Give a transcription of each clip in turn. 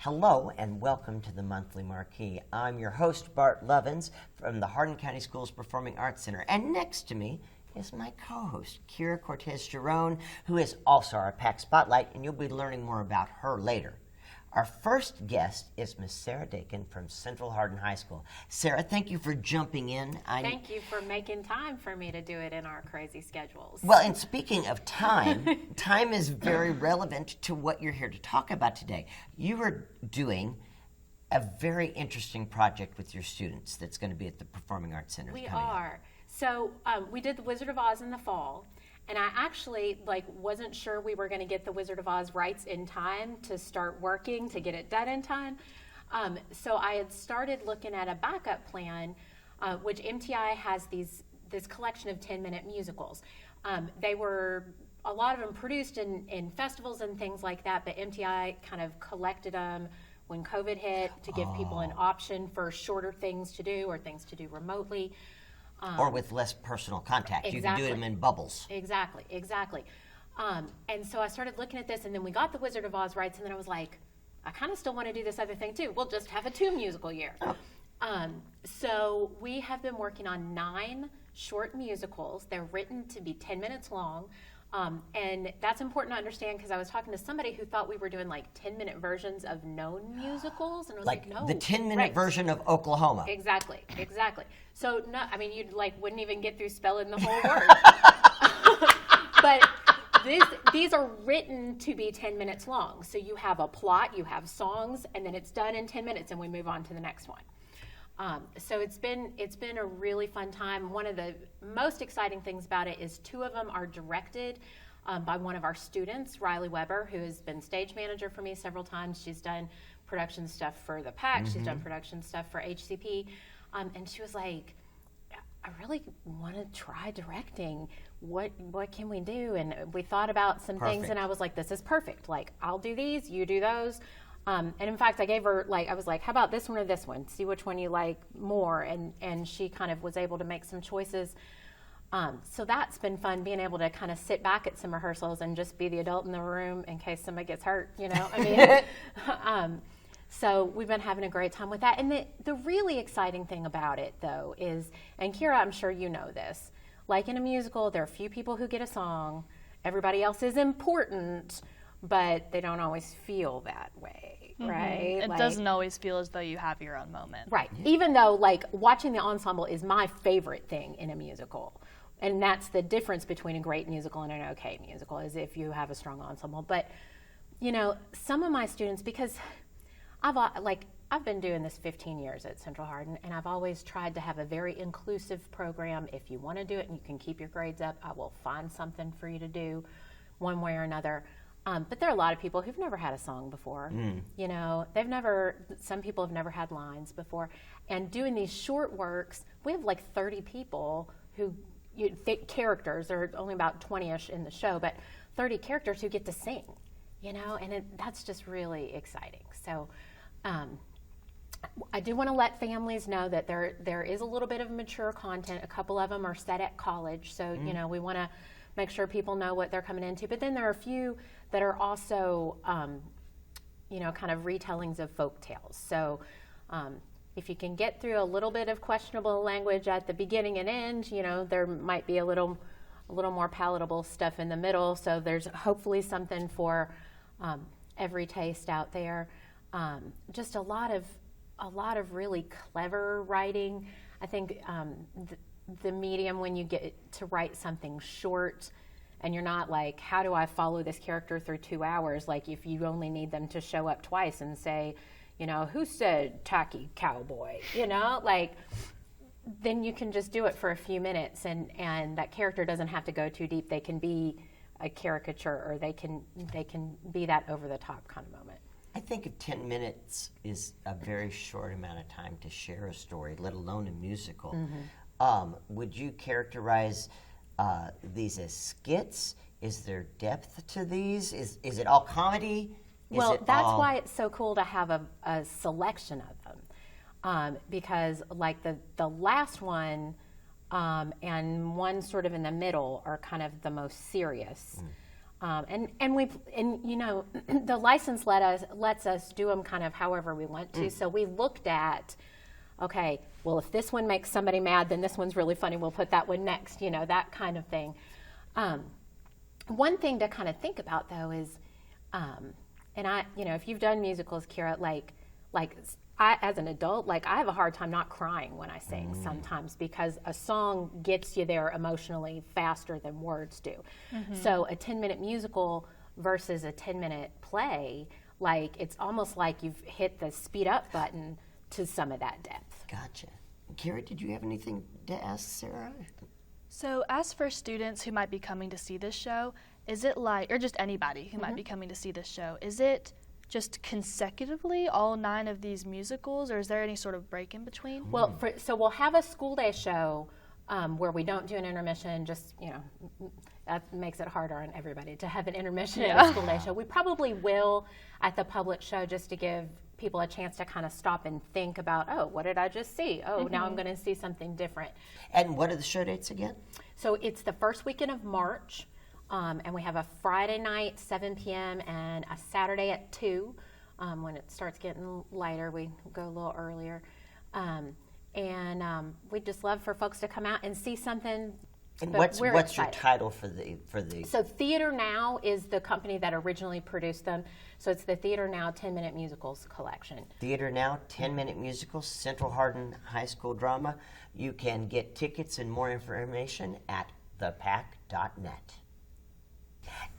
Hello and welcome to the Monthly Marquee. I'm your host, Bart Lovins from the Hardin County Schools Performing Arts Center. And next to me is my co-host, Kira Cortez-Giron, who is also our PAC Spotlight, and you'll be learning more about her later. Our first guest is Miss Sarah Dakin from Central Hardin High School. Sarah, thank you for jumping in. Thank you for making time for me to do it in our crazy schedules. Well, and speaking of time, time is very relevant to what you're here to talk about today. You are doing a very interesting project with your students that's going to be at the Performing Arts Center. We are. So we did the Wizard of Oz in the fall. And I actually wasn't sure we were going to get the Wizard of Oz rights in time to start working to get it done in time. So I had started looking at a backup plan, which MTI has this collection of 10-minute musicals. They were, a lot of them produced in festivals and things like that, but MTI kind of collected them when COVID hit to give people an option for shorter things to do or things to do remotely. Or with less personal contact. Exactly. You can do them in bubbles. Exactly. And so I started looking at this, and then we got the Wizard of Oz rights, and then I was like, I kind of still want to do this other thing too. We'll just have a 2 musical year. So we have been working on 9 short musicals. They're written to be 10 minutes long. And that's important to understand because I was talking to somebody who thought we were doing 10-minute versions of known musicals, and I was like, no. The 10-minute version of Oklahoma. Exactly. So, no, I mean, you wouldn't even get through spelling the whole word. But these are written to be 10 minutes long. So you have a plot, you have songs, and then it's done in 10 minutes, and we move on to the next one. So it's been a really fun time. One of the most exciting things about it is 2 of them are directed by one of our students, Riley Weber, who has been stage manager for me several times. She's done production stuff for the PAC. She's done production stuff for HCP. And she was like, I really want to try directing. What can we do? And we thought about some things, and I was like, this is perfect. I'll do these, you do those. And in fact, I gave her, I was like, how about this one or this one? See which one you like more. And she kind of was able to make some choices. So that's been fun, being able to kind of sit back at some rehearsals and just be the adult in the room in case somebody gets hurt, So we've been having a great time with that. And the really exciting thing about it, though, is, and Kira, I'm sure you know this, like in a musical, there are a few people who get a song. Everybody else is important, but they don't always feel that way, right? It doesn't always feel as though you have your own moment. Right. Even though, watching the ensemble is my favorite thing in a musical. And that's the difference between a great musical and an okay musical, is if you have a strong ensemble. But, some of my students, because I've been doing this 15 years at Central Hardin, and I've always tried to have a very inclusive program. If you want to do it and you can keep your grades up, I will find something for you to do one way or another. But there are a lot of people who've never had a song before. Some people have never had lines before. And doing these short works, we have 30 people who, characters, there are only about 20-ish in the show, but 30 characters who get to sing, and that's just really exciting. So I do want to let families know that there is a little bit of mature content. A couple of them are set at college, so we want to make sure people know what they're coming into. But then there are a few that are also, kind of retellings of folk tales. So if you can get through a little bit of questionable language at the beginning and end, there might be a little more palatable stuff in the middle. So there's hopefully something for every taste out there. Just a lot of really clever writing. I think the medium, when you get to write something short and you're not how do I follow this character through 2 hours? If you only need them to show up twice and say, who said tacky cowboy? Then you can just do it for a few minutes, and that character doesn't have to go too deep. They can be a caricature, or they can be that over the top kind of moment. I think 10 minutes is a very short amount of time to share a story, let alone a musical. Would you characterize these as skits? Is there depth to these? Is it all comedy? Well, that's why it's so cool to have a selection of them. Because the last one and one sort of in the middle are kind of the most serious. The license lets us do them kind of however we want to. So we looked at, okay, well, if this one makes somebody mad, then this one's really funny. We'll put that one next, that kind of thing. One thing to kind of think about though is, if you've done musicals, Kira, I, as an adult, I have a hard time not crying when I sing sometimes because a song gets you there emotionally faster than words do. So a 10-minute musical versus a 10-minute play, it's almost like you've hit the speed up button to some of that depth. Gotcha. Kira, did you have anything to ask Sarah? So as for students who might be coming to see this show, is it or just anybody who might be coming to see this show, is it just consecutively all 9 of these musicals, or is there any sort of break in between? Well, so we'll have a school day show where we don't do an intermission, just, that makes it harder on everybody to have an intermission at a school day show. We probably will at the public show just to give people a chance to kind of stop and think about, oh, what did I just see? Oh, now I'm going to see something different. And what are the show dates again? So it's the first weekend of March. And we have a Friday night, 7 p.m., and a Saturday at 2. When it starts getting lighter, we go a little earlier. We'd just love for folks to come out and see something. And what's your title for the? So Theater Now is the company that originally produced them. So it's the Theater Now 10-Minute Musicals collection. Theater Now 10-Minute Musicals, Central Hardin High School Drama. You can get tickets and more information at thepack.net.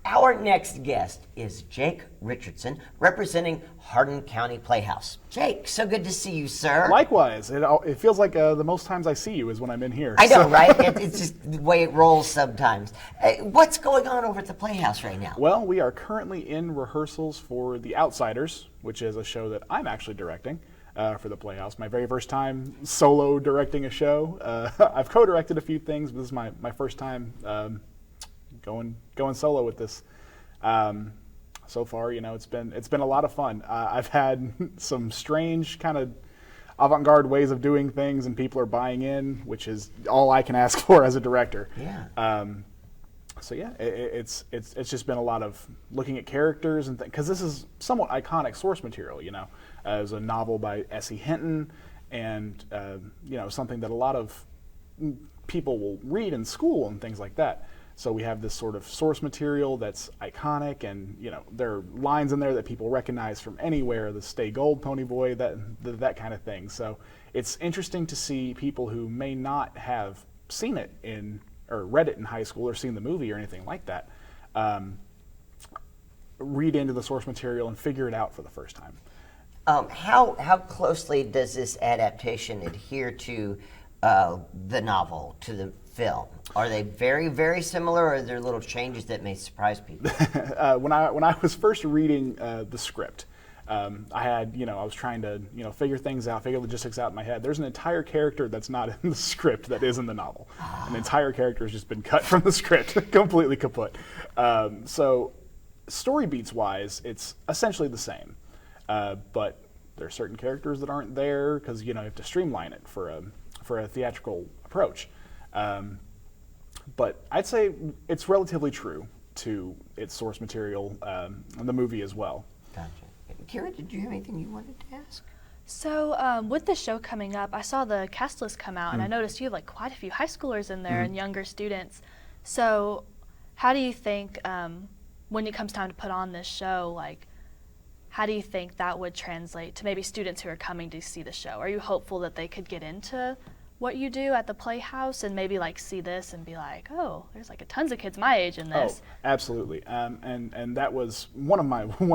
Our next guest is Jake Richardson, representing Hardin County Playhouse. Jake, so good to see you, sir. Likewise. It feels like the most times I see you is when I'm in here. I know, right? It's just the way it rolls sometimes. What's going on over at the Playhouse right now? Well, we are currently in rehearsals for The Outsiders, which is a show that I'm actually directing for the Playhouse. My very first time solo directing a show. I've co-directed a few things, but this is my first time going solo with this. So far, it's been a lot of fun. I've had some strange kind of avant-garde ways of doing things, and people are buying in, which is all I can ask for as a director. Yeah. It's just been a lot of looking at characters and because this is somewhat iconic source material. It was a novel by S.E. Hinton, and something that a lot of people will read in school and things like that. So we have this sort of source material that's iconic, and there are lines in there that people recognize from anywhere, the Stay Gold Pony Boy, that kind of thing. So it's interesting to see people who may not have seen it or read it in high school or seen the movie or anything like that, read into the source material and figure it out for the first time. How closely does this adaptation adhere to the novel, to the film? Are they very, very similar, or are there little changes that may surprise people? When I was first reading the script, I was trying to figure things out, figure logistics out in my head. There's an entire character that's not in the script that is in the novel. An entire character has just been cut from the script, completely kaput. So story beats wise, it's essentially the same, but there are certain characters that aren't there because you have to streamline it for a theatrical approach. But I'd say it's relatively true to its source material and the movie as well. Gotcha. Kira, did you have anything you wanted to ask? So with the show coming up, I saw the cast list come out, and I noticed you have quite a few high schoolers in there and younger students. So how do you think when it comes time to put on this show, how do you think that would translate to maybe students who are coming to see the show? Are you hopeful that they could get into what you do at the Playhouse and maybe see this and be like, oh, there's tons of kids my age in this? Oh, absolutely. And that was one of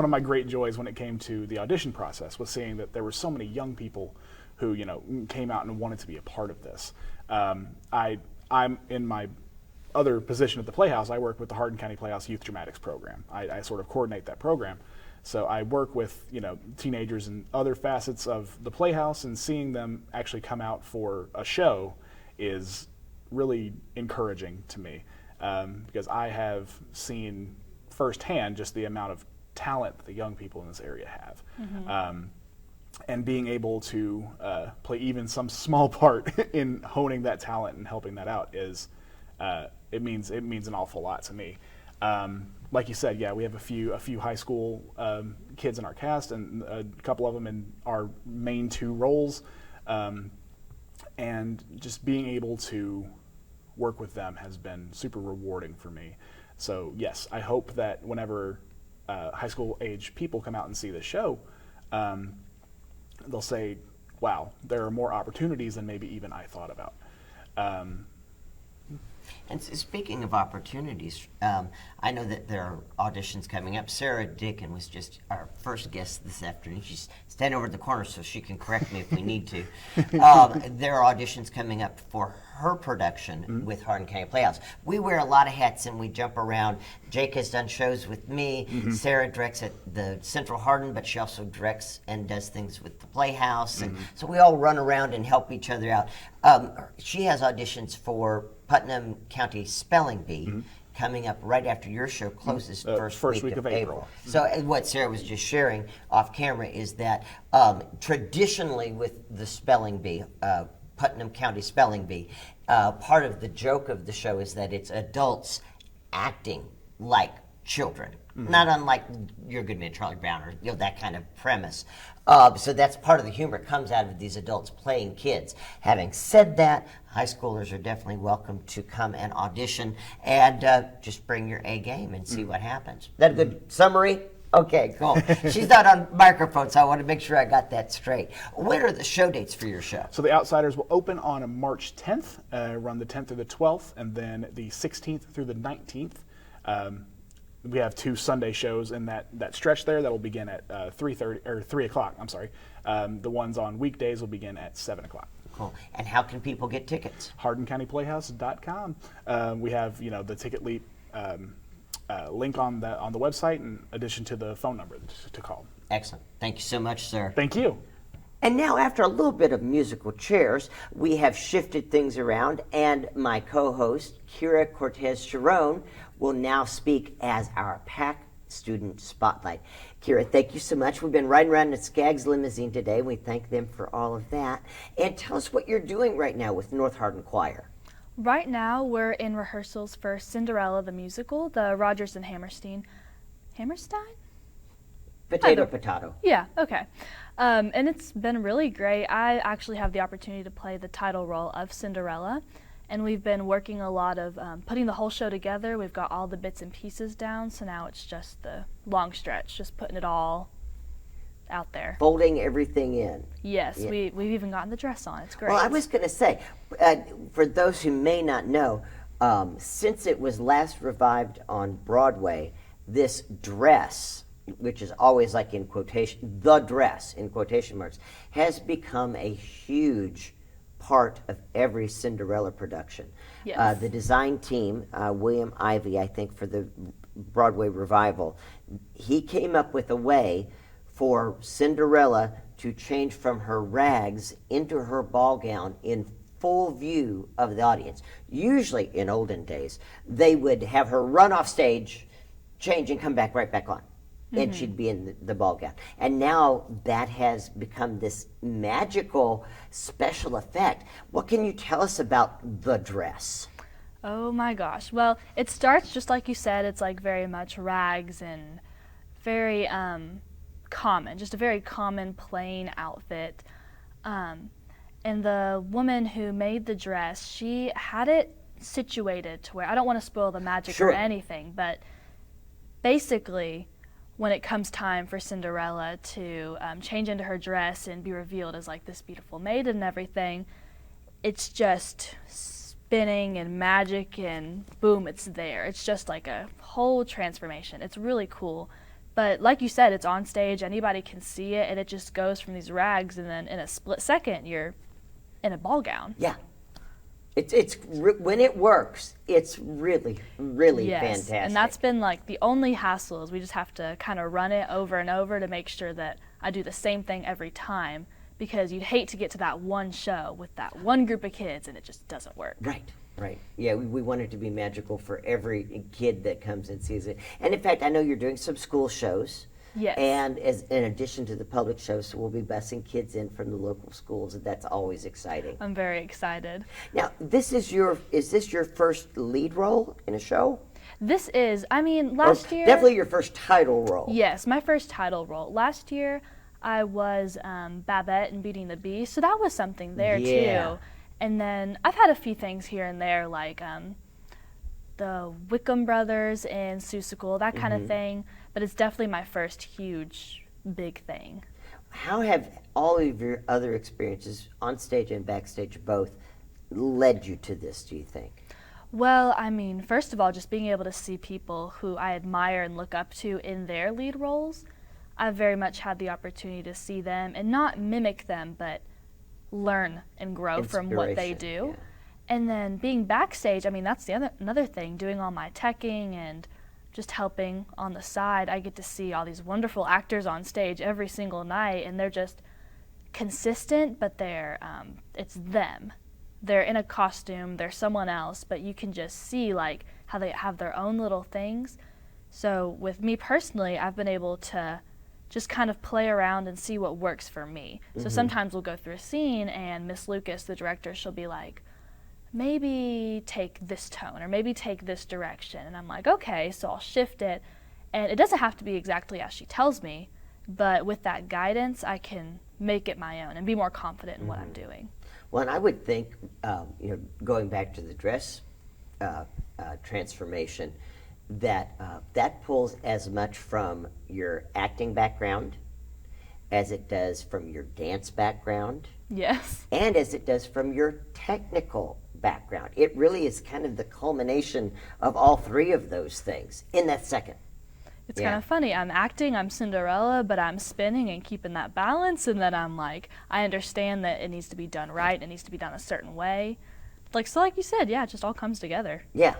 my great joys when it came to the audition process, was seeing that there were so many young people who came out and wanted to be a part of this. I'm in my other position at the Playhouse. I work with the Hardin County Playhouse Youth Dramatics Program. I sort of coordinate that program. So I work with teenagers and other facets of the Playhouse, and seeing them actually come out for a show is really encouraging to me, because I have seen firsthand just the amount of talent that the young people in this area have. Mm-hmm. And being able to play even some small part in honing that talent and helping that out is it means an awful lot to me. Like you said, yeah, we have a few high school kids in our cast, and a couple of them in our main 2 roles, and just being able to work with them has been super rewarding for me. So yes, I hope that whenever high school age people come out and see the show, they'll say, wow, there are more opportunities than maybe even I thought about. And speaking of opportunities, I know that there are auditions coming up. Sarah Dickin was just our first guest this afternoon. She's standing over at the corner so she can correct me if we need to. There are auditions coming up for her production with Hardin County Playhouse. We wear a lot of hats and we jump around. Jake has done shows with me. Sarah directs at the Central Hardin, but she also directs and does things with the Playhouse. And so we all run around and help each other out. She has auditions for Putnam County Spelling Bee coming up right after your show closes first week of April. So what Sarah was just sharing off camera is that traditionally with the Spelling Bee, Putnam County Spelling Bee, part of the joke of the show is that it's adults acting like children, not unlike Your Good Man Charlie Brown or that kind of premise. So that's part of the humor. It comes out of these adults playing kids. Having said that, high schoolers are definitely welcome to come and audition and just bring your A game and see what happens. Is that a good summary? Okay, cool. She's not on microphone, so I want to make sure I got that straight. When are the show dates for your show? So The Outsiders will open on March 10th, run the 10th through the 12th, and then the 16th through the 19th. We have 2 Sunday shows in that stretch there that will begin at 3 o'clock. I'm sorry. The ones on weekdays will begin at 7 o'clock. Cool. And how can people get tickets? HardinCountyPlayhouse.com. We have the Ticket Leap link on the website, in addition to the phone number to call. Excellent. Thank you so much, sir. Thank you. And now, after a little bit of musical chairs, we have shifted things around, and my co-host, Kira Cortez-Sharon, will now speak as our PAC Student Spotlight. Kira, thank you so much. We've been riding around in Skaggs limousine today. We thank them for all of that. And tell us what you're doing right now with North Hardin Choir. Right now, we're in rehearsals for Cinderella the musical, the Rodgers and Hammerstein. Potato. Yeah, okay. And it's been really great. I actually have the opportunity to play the title role of Cinderella, and we've been working a lot of putting the whole show together. We've got all the bits and pieces down, so now it's just the long stretch, just putting it all out there. Folding everything in. Yes, Yeah. we've even gotten the dress on. It's great. Well, I was going to say, for those who may not know, since it was last revived on Broadway, this dress, which is always like in quotation, the dress in quotation marks, has become a huge part of every Cinderella production. Yes. The design team, William Ivey, I think, for the Broadway revival, he came up with a way for Cinderella to change from her rags into her ball gown in full view of the audience. Usually, in olden days, they would have her run off stage, change, and come back right back on. And she'd be in the ball gown. And now that has become this magical special effect. What can you tell us about the dress? Oh my gosh. Well, it starts just like you said. It's like very much rags and very common, just a very common plain outfit. And the woman who made the dress, she had it situated to where, I don't want to spoil the magic or anything, but basically, when it comes time for Cinderella to change into her dress and be revealed as like this beautiful maiden and everything, it's just spinning and magic and boom, it's there. It's just like a whole transformation. It's really cool. But like you said, it's on stage, anybody can see it, and it just goes from these rags, and then in a split second, you're in a ball gown. Yeah. It's when it works, it's really, really fantastic. And that's been like the only hassle is we just have to kind of run it over and over to make sure that I do the same thing every time, because you'd hate to get to that one show with that one group of kids and it just doesn't work. Right. Yeah, we want it to be magical for every kid that comes and sees it. And in fact, I know you're doing some school shows. Yes. And in addition to the public shows, so we'll be busing kids in from the local schools, and that's always exciting. I'm very excited. Now, is this your first lead role in a show? This is, I mean, last year. Definitely your first title role. Yes, my first title role. Last year, I was Babette in Beauty and the Beast, so that was something there too. And then I've had a few things here and there, like the Wickham Brothers in Seussical, that kind of thing. But it's definitely my first huge, big thing. How have all of your other experiences, on stage and backstage both, led you to this, do you think? Well, I mean, first of all, just being able to see people who I admire and look up to in their lead roles, I've very much had the opportunity to see them and not mimic them, but learn and grow from what they do. Yeah. And then being backstage, I mean, that's another thing, doing all my teching and just helping on the side. I get to see all these wonderful actors on stage every single night, and they're just consistent, but it's them. They're in a costume, they're someone else, but you can just see like how they have their own little things. So with me personally, I've been able to just kind of play around and see what works for me. So sometimes we'll go through a scene and Miss Lucas, the director, she'll be like, maybe take this tone or maybe take this direction. And I'm like, okay, so I'll shift it. And it doesn't have to be exactly as she tells me, but with that guidance, I can make it my own and be more confident in what I'm doing. Well, and I would think, going back to the dress transformation, that pulls as much from your acting background as it does from your dance background. Yes. And as it does from your technical background. It really is kind of the culmination of all three of those things in that second. It's kind of funny. I'm acting, I'm Cinderella, but I'm spinning and keeping that balance, and then I'm like, I understand that it needs to be done right, it needs to be done a certain way. Like you said, yeah, it just all comes together. Yeah.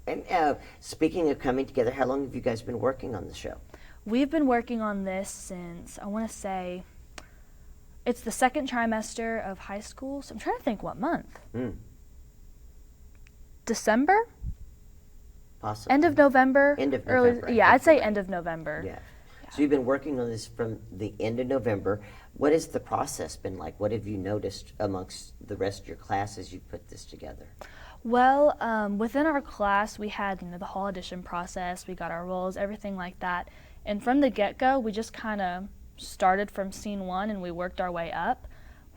And speaking of coming together, how long have you guys been working on the show? We've been working on this since, I want to say, it's the second trimester of high school, so I'm trying to think what month. December? Possibly. End of November? End of November. Yeah, I'd say end of November. Yeah. So you've been working on this from the end of November. What has the process been like? What have you noticed amongst the rest of your class as you put this together? Well, within our class, we had the whole audition process. We got our roles, everything like that. And from the get-go, we just kind of started from scene one and we worked our way up.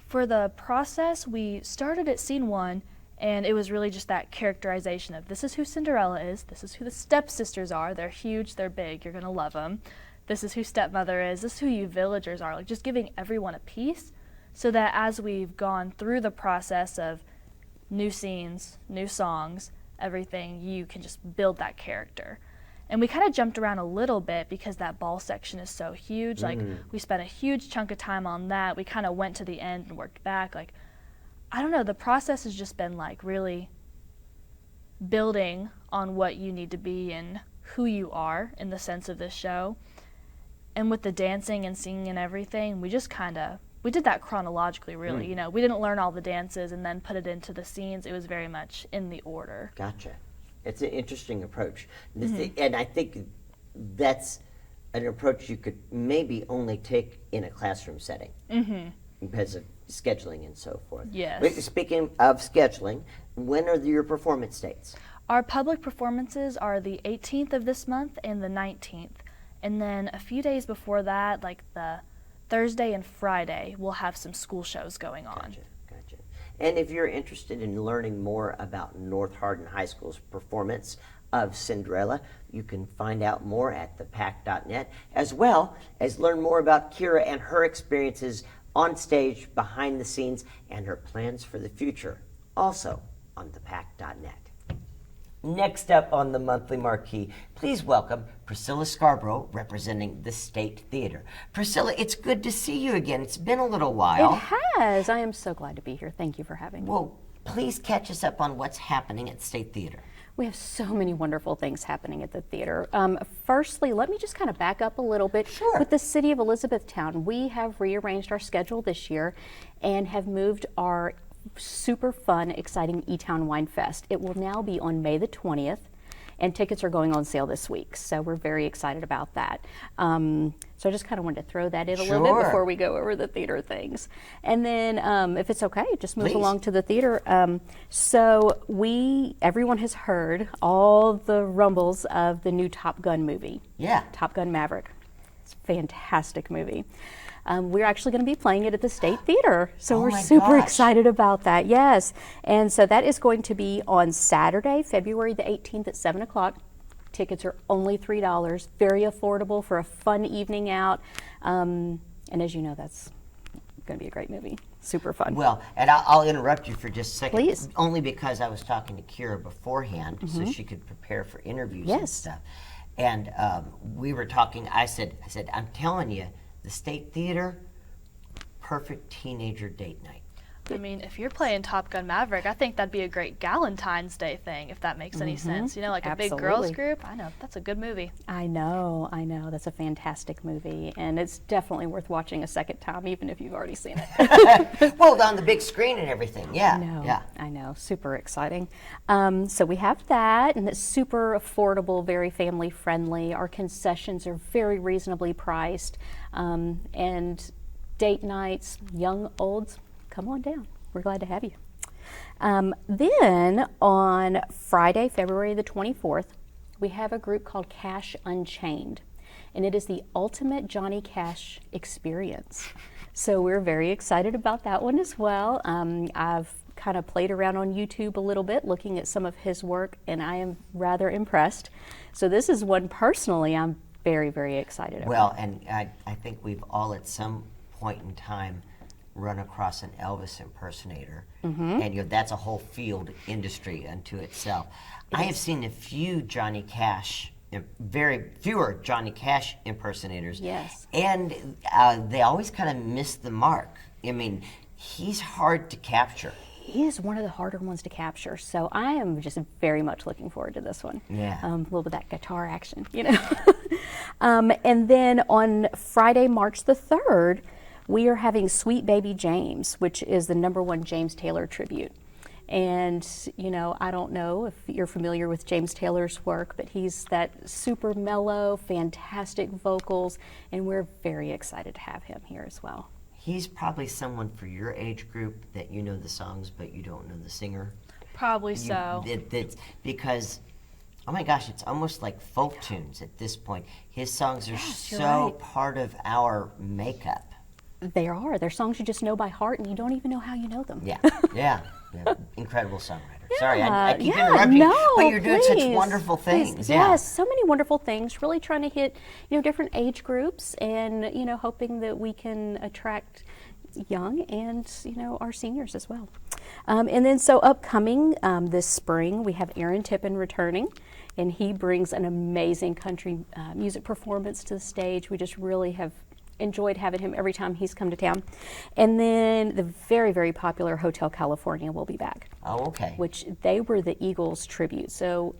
For the process, we started at scene one, and it was really just that characterization of this is who Cinderella is, this is who the stepsisters are, they're huge, they're big, you're going to love them. This is who stepmother is, this is who you villagers are, like just giving everyone a piece so that as we've gone through the process of new scenes, new songs, everything, you can just build that character. And we kind of jumped around a little bit because that ball section is so huge. Like, we spent a huge chunk of time on that. We kind of went to the end and worked back. Like, I don't know, the process has just been like really building on what you need to be and who you are in the sense of this show. And with the dancing and singing and everything, we just we did that chronologically, really. We didn't learn all the dances and then put it into the scenes. It was very much in the order. Gotcha. It's an interesting approach. And I think that's an approach you could maybe only take in a classroom setting because of scheduling and so forth. Yes. But speaking of scheduling, when are your performance dates? Our public performances are the 18th of this month and the 19th. And then a few days before that, like the Thursday and Friday, we'll have some school shows going on. Gotcha. And if you're interested in learning more about North Hardin High School's performance of Cinderella, you can find out more at thepack.net, as well as learn more about Kira and her experiences on stage, behind the scenes, and her plans for the future, also on thepack.net. Next up on the Monthly Marquee, please welcome Priscilla Scarborough, representing the State Theater. Priscilla, it's good to see you again. It's been a little while. It has. I am so glad to be here. Thank you for having me. Well, please catch us up on what's happening at State Theater. We have so many wonderful things happening at the theater. Firstly, let me just kind of back up a little bit. Sure. With the City of Elizabethtown, we have rearranged our schedule this year and have moved our super fun, exciting E-Town Wine Fest. It will now be on May the 20th. and tickets are going on sale this week. So we're very excited about that. So I just kind of wanted to throw that in a little bit Sure. before we go over the theater things. And then if it's okay, just move Please. along to the theater. So everyone has heard all the rumbles of the new Top Gun movie. Yeah. Top Gun Maverick. It's a fantastic movie. We're actually going to be playing it at the State Theater, so Oh we're my super gosh. excited about that. Yes, and so that is going to be on Saturday, February the 18th at 7 o'clock. Tickets are only $3, very affordable for a fun evening out. And as you know, that's going to be a great movie. Super fun. Well, and I'll interrupt you for just a second. Please. Only because I was talking to Kira beforehand so she could prepare for interviews and Yes. stuff. And we were talking, I said, I'm telling you, the State Theater, perfect teenager date night. I mean, if you're playing Top Gun Maverick, I think that'd be a great Galentine's Day thing, if that makes any sense. You know, like a big girls Absolutely. group. I know, that's a good movie. I know. That's a fantastic movie, and it's definitely worth watching a second time, even if you've already seen it. Well, on the big screen and everything, yeah. Yeah. I know, super exciting. So we have that, and it's super affordable, very family friendly. Our concessions are very reasonably priced, and date nights, young, olds, come on down. We're glad to have you. Then on Friday, February the 24th, we have a group called Cash Unchained, and it is the ultimate Johnny Cash experience. So we're very excited about that one as well. I've kind of played around on YouTube a little bit, looking at some of his work, and I am rather impressed. So this is one personally I'm very, very excited about. Well, and I think we've all at some point in time run across an Elvis impersonator, and that's a whole field industry unto itself. I have seen a few Johnny Cash, very fewer Johnny Cash impersonators. Yes. And they always kind of miss the mark. I mean, he's hard to capture. He is one of the harder ones to capture, so I am just very much looking forward to this one. Yeah. A little bit of that guitar action, you know. And then on Friday, March the 3rd, we are having Sweet Baby James, which is the #1 James Taylor tribute. And, you know, I don't know if you're familiar with James Taylor's work, but he's that super mellow, fantastic vocals, and we're very excited to have him here as well. He's probably someone for your age group that you know the songs, but you don't know the singer. Probably so. That's because, oh my gosh, it's almost like folk tunes at this point. His songs are you're so right. part of our makeup. They are. They're songs you just know by heart, and you don't even know how you know them. Yeah, yeah. Incredible songwriter. Sorry, I keep yeah, interrupting you, no, but you're doing such please, wonderful please. things. Yeah. Yes, so many wonderful things. Really trying to hit, different age groups, and hoping that we can attract young and our seniors as well. And then so upcoming this spring, we have Aaron Tippin returning, and he brings an amazing country music performance to the stage. We just really have enjoyed having him every time he's come to town. And then the very, very popular Hotel California will be back. Oh, okay. Which they were the Eagles tribute. So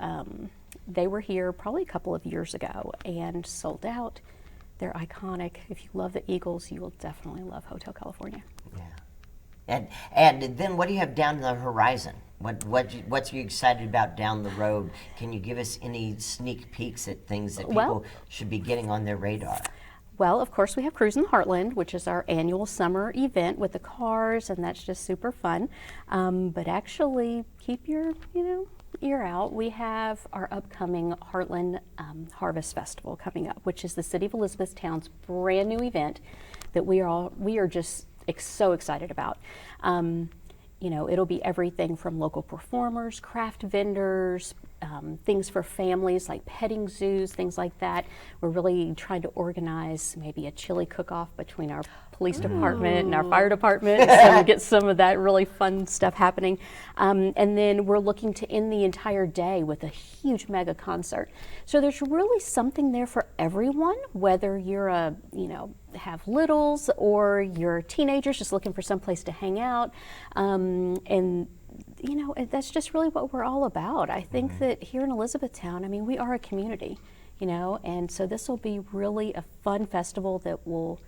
they were here probably a couple of years ago and sold out. They're iconic. If you love the Eagles, you will definitely love Hotel California. Yeah. And then what do you have down the horizon? What's you excited about down the road? Can you give us any sneak peeks at things that people should be getting on their radar? Well, of course, we have Cruise in the Heartland, which is our annual summer event with the cars, and that's just super fun. But actually, keep your ear out. We have our upcoming Heartland Harvest Festival coming up, which is the City of Elizabethtown's brand new event that we are just so excited about. It'll be everything from local performers, craft vendors, things for families like petting zoos, things like that. We're really trying to organize maybe a chili cook-off between our police department and our fire department, so we get some of that really fun stuff happening. And then we're looking to end the entire day with a huge mega concert. So there's really something there for everyone, whether you're have littles or you're teenagers just looking for some place to hang out. And that's just really what we're all about. I think that here in Elizabethtown, we are a community, and so this will be really a fun festival that will,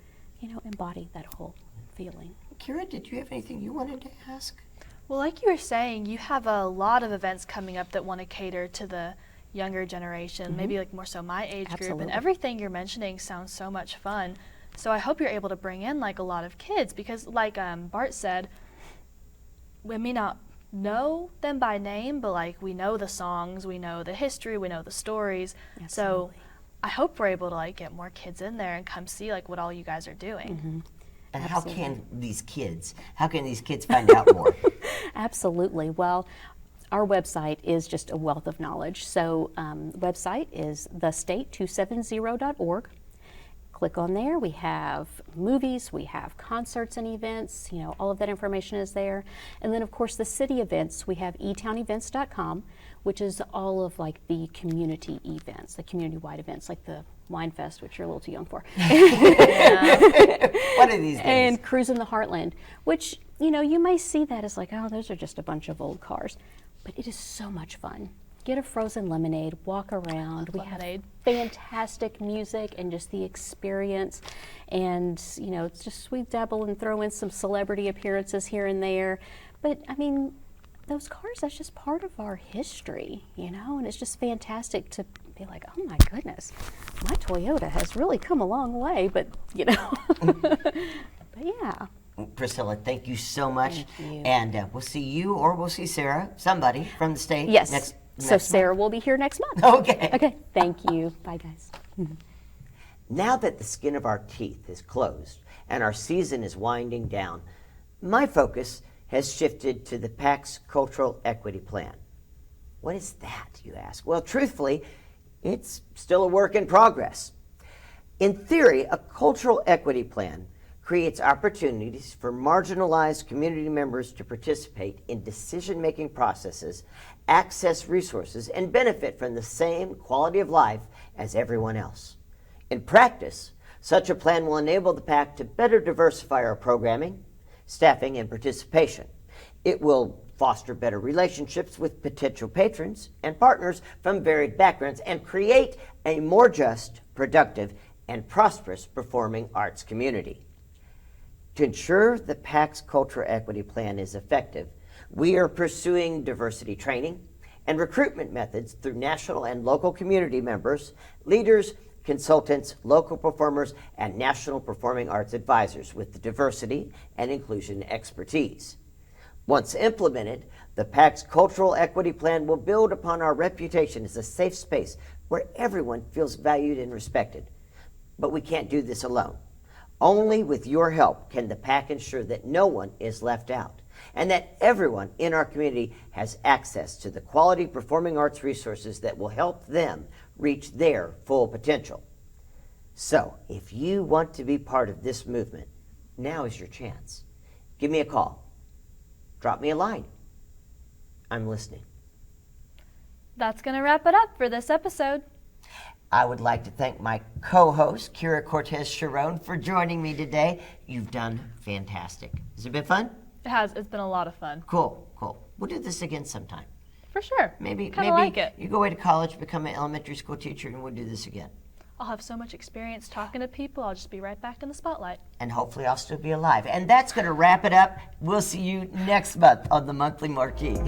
embody that whole feeling. Kira, did you have anything you wanted to ask? Well, like you were saying, you have a lot of events coming up that want to cater to the younger generation, maybe like more so my age group, Absolutely. and everything you're mentioning sounds so much fun. So I hope you're able to bring in like a lot of kids because like Bart said, we may not know them by name, but like we know the songs, we know the history, we know the stories. So Absolutely. I hope we're able to like get more kids in there and come see like what all you guys are doing. And how can these kids find out more? Absolutely. Well, our website is just a wealth of knowledge. So the website is thestate270.org. Click on there. We have movies, we have concerts and events, all of that information is there. And then of course the city events, we have etownevents.com, which is all of like the community events, the community-wide events like the Wine Fest, which you're a little too young for. One of these days. And Cruise in the Heartland, which, you may see that as like, oh, those are just a bunch of old cars. But it is so much fun. Get a frozen lemonade, walk around. We have fantastic music and just the experience. And, it's just we dabble and throw in some celebrity appearances here and there. But, I mean, those cars, that's just part of our history, and it's just fantastic to be like, oh my goodness, my Toyota has really come a long way, but, but yeah. Priscilla, thank you so much. Thank you. And we'll see you or we'll see Sarah, somebody from the state. Yes. Next Sarah will be here next month. Okay. Okay. Thank you. Bye, guys. Now that the skin of our teeth is closed and our season is winding down, my focus has shifted to the PAC's Cultural Equity Plan. What is that, you ask? Well, truthfully, it's still a work in progress. In theory, a cultural equity plan creates opportunities for marginalized community members to participate in decision-making processes, access resources, and benefit from the same quality of life as everyone else. In practice, such a plan will enable the PAC to better diversify our programming, staffing, and participation. It will foster better relationships with potential patrons and partners from varied backgrounds and create a more just, productive, and prosperous performing arts community. To ensure the PAC's Cultural Equity Plan is effective, we are pursuing diversity training and recruitment methods through national and local community members, leaders, consultants, local performers, and national performing arts advisors with the diversity and inclusion expertise. Once implemented, the PAC's Cultural Equity Plan will build upon our reputation as a safe space where everyone feels valued and respected. But we can't do this alone. Only with your help can the PAC ensure that no one is left out and that everyone in our community has access to the quality performing arts resources that will help them reach their full potential. So, if you want to be part of this movement, now is your chance. Give me a call. Drop me a line. I'm listening. That's going to wrap it up for this episode. I would like to thank my co-host, Kira Cortez-Sharon, for joining me today. You've done fantastic. Has it been fun? It has. It's been a lot of fun. Cool. We'll do this again sometime. For sure. Maybe like it. you go away to college, become an elementary school teacher, and we'll do this again. I'll have so much experience talking to people, I'll just be right back in the spotlight. And hopefully I'll still be alive. And that's going to wrap it up. We'll see you next month on the Monthly Marquee.